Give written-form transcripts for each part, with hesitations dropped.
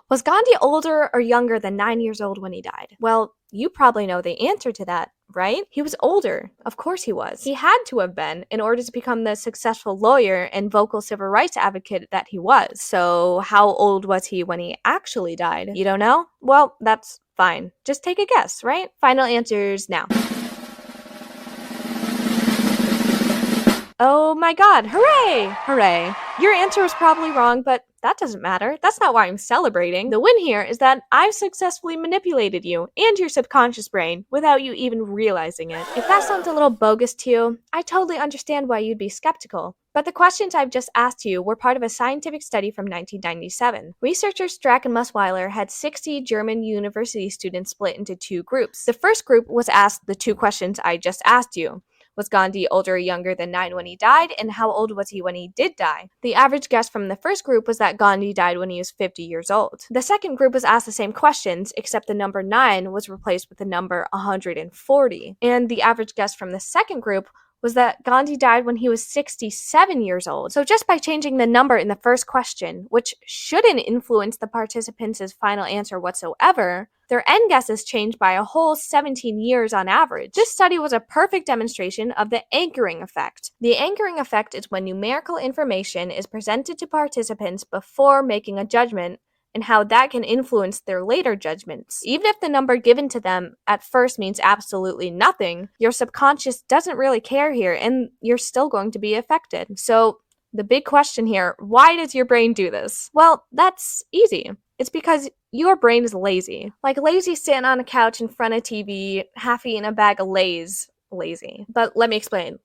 Was Gandhi older or younger than 9 years old when he died? Well, you probably know the answer to that, right? He was older. Of course he was. He had to have been in order to become the successful lawyer and vocal civil rights advocate that he was. So how old was he when he actually died? You don't know? Well, that's fine. Just take a guess, right? Final answers now. Oh my god, hooray! Hooray. Your answer was probably wrong, but that doesn't matter. That's not why I'm celebrating. The win here is that I've successfully manipulated you and your subconscious brain without you even realizing it. If that sounds a little bogus to you, I totally understand why you'd be skeptical. But the questions I've just asked you were part of a scientific study from 1997. Researchers Strack and Musweiler had 60 German university students split into two groups. The first group was asked the two questions I just asked you. Was Gandhi older or younger than 9 when he died, and how old was he when he did die? The average guess from the first group was that Gandhi died when he was 50 years old. The second group was asked the same questions, except the number 9 was replaced with the number 140. And the average guess from the second group was that Gandhi died when he was 67 years old. So just by changing the number in the first question, which shouldn't influence the participants' final answer whatsoever, their end guesses changed by a whole 17 years on average. This study was a perfect demonstration of the anchoring effect. The anchoring effect is when numerical information is presented to participants before making a judgment, and how that can influence their later judgments. Even if the number given to them at first means absolutely nothing, your subconscious doesn't really care here, and you're still going to be affected. So the big question here, why does your brain do this? Well, that's easy. It's because your brain is lazy. Like lazy sitting on a couch in front of TV, half eating a bag of Lay's. Lazy. But let me explain.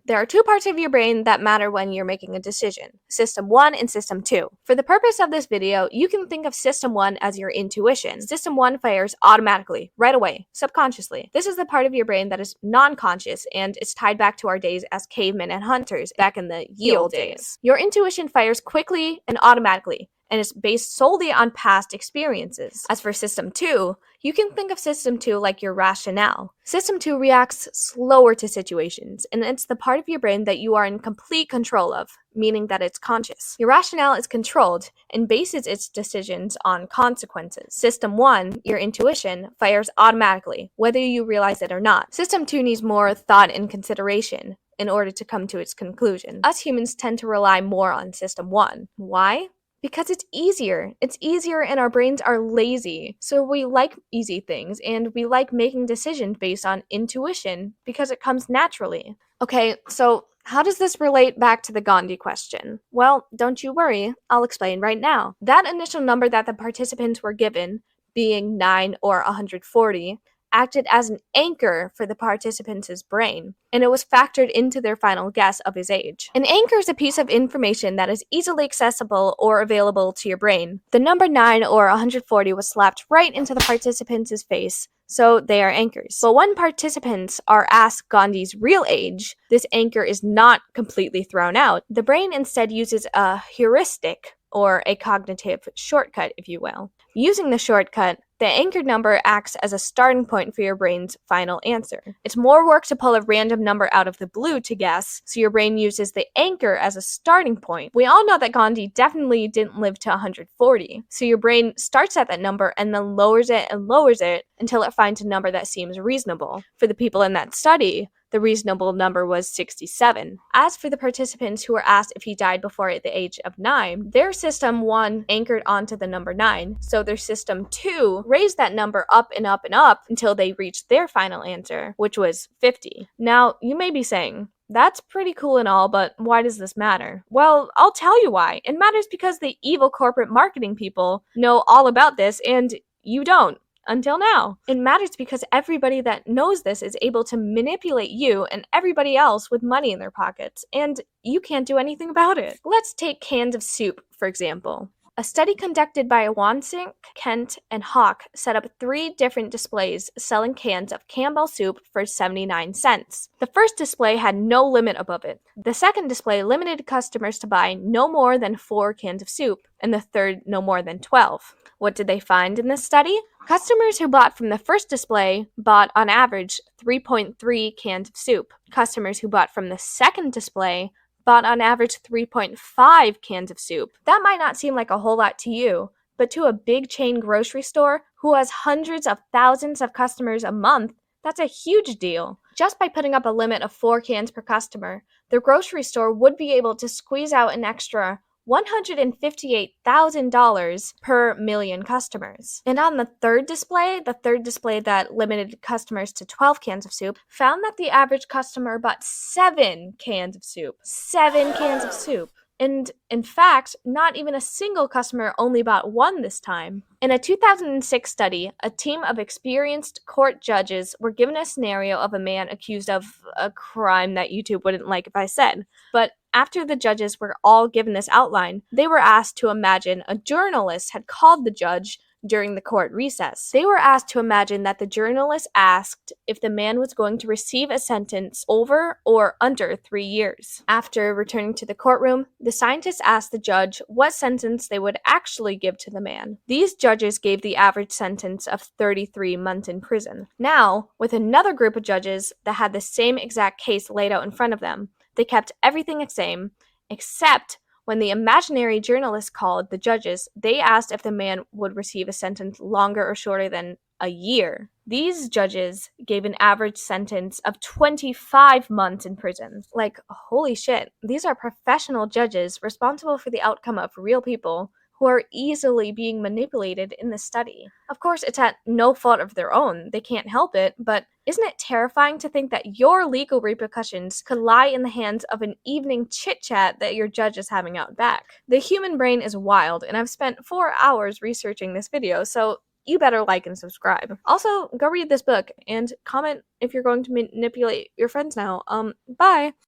There are two parts of your brain that matter when you're making a decision. System 1 and System 2. For the purpose of this video, you can think of System 1 as your intuition. System 1 fires automatically, right away, subconsciously. This is the part of your brain that is non-conscious, and it's tied back to our days as cavemen and hunters back in the ye olde days. Your intuition fires quickly and automatically, and it's based solely on past experiences. As for System 2, you can think of System 2 like your rationale. System 2 reacts slower to situations, and it's the part of your brain that you are in complete control of, meaning that it's conscious. Your rationale is controlled and bases its decisions on consequences. System 1, your intuition, fires automatically, whether you realize it or not. System 2 needs more thought and consideration in order to come to its conclusion. Us humans tend to rely more on System 1. Why? Because it's easier. It's easier and our brains are lazy. So we like easy things and we like making decisions based on intuition because it comes naturally. Okay, so how does this relate back to the Gandhi question? Well, don't you worry. I'll explain right now. That initial number that the participants were given, being 9 or 140, acted as an anchor for the participants' brain, and it was factored into their final guess of his age. An anchor is a piece of information that is easily accessible or available to your brain. The number 9 or 140 was slapped right into the participants' face, so they are anchors. But when participants are asked Gandhi's real age, this anchor is not completely thrown out. The brain instead uses a heuristic, or a cognitive shortcut, if you will. Using the shortcut, the anchored number acts as a starting point for your brain's final answer. It's more work to pull a random number out of the blue to guess, so your brain uses the anchor as a starting point. We all know that Gandhi definitely didn't live to 140, so your brain starts at that number and then lowers it until it finds a number that seems reasonable. For the people in that study, the reasonable number was 67. As for the participants who were asked if he died before the age of 9, their System 1 anchored onto the number 9, so their System 2 raised that number up and up and up until they reached their final answer, which was 50. Now, you may be saying, that's pretty cool and all, but why does this matter? Well, I'll tell you why. It matters because the evil corporate marketing people know all about this and you don't. Until now. It matters because everybody that knows this is able to manipulate you and everybody else with money in their pockets, and you can't do anything about it. Let's take cans of soup, for example. A study conducted by Wansink, Kent, and Hawk set up 3 different displays selling cans of Campbell soup for 79 cents. The first display had no limit above it. The second display limited customers to buy no more than 4 cans of soup, and the third no more than 12. What did they find in this study? Customers who bought from the first display bought on average 3.3 cans of soup. Customers who bought from the second display bought on average 3.5 cans of soup. That might not seem like a whole lot to you, But to a big chain grocery store who has hundreds of thousands of customers a month, that's a huge deal. Just by putting up a limit of 4 cans per customer, the grocery store would be able to squeeze out an extra $158,000 per million customers. And on the third display that limited customers to 12 cans of soup, found that the average customer bought 7 cans of soup. 7 cans of soup. And in fact, not even a single customer only bought one this time. In a 2006 study, a team of experienced court judges were given a scenario of a man accused of a crime that YouTube wouldn't like if I said. But after the judges were all given this outline, they were asked to imagine a journalist had called the judge during the court recess. They were asked to imagine that the journalist asked if the man was going to receive a sentence over or under 3 years. After returning to the courtroom, the scientists asked the judge what sentence they would actually give to the man. These judges gave the average sentence of 33 months in prison. Now, with another group of judges that had the same exact case laid out in front of them, they kept everything the same, except when the imaginary journalist called the judges, they asked if the man would receive a sentence longer or shorter than a year. These judges gave an average sentence of 25 months in prison. Like, holy shit, these are professional judges responsible for the outcome of real people who are easily being manipulated in this study. Of course, it's at no fault of their own. They can't help it, but isn't it terrifying to think that your legal repercussions could lie in the hands of an evening chit-chat that your judge is having out back? The human brain is wild, and I've spent 4 hours researching this video, so you better like and subscribe. Also, go read this book and comment if you're going to manipulate your friends now. Bye!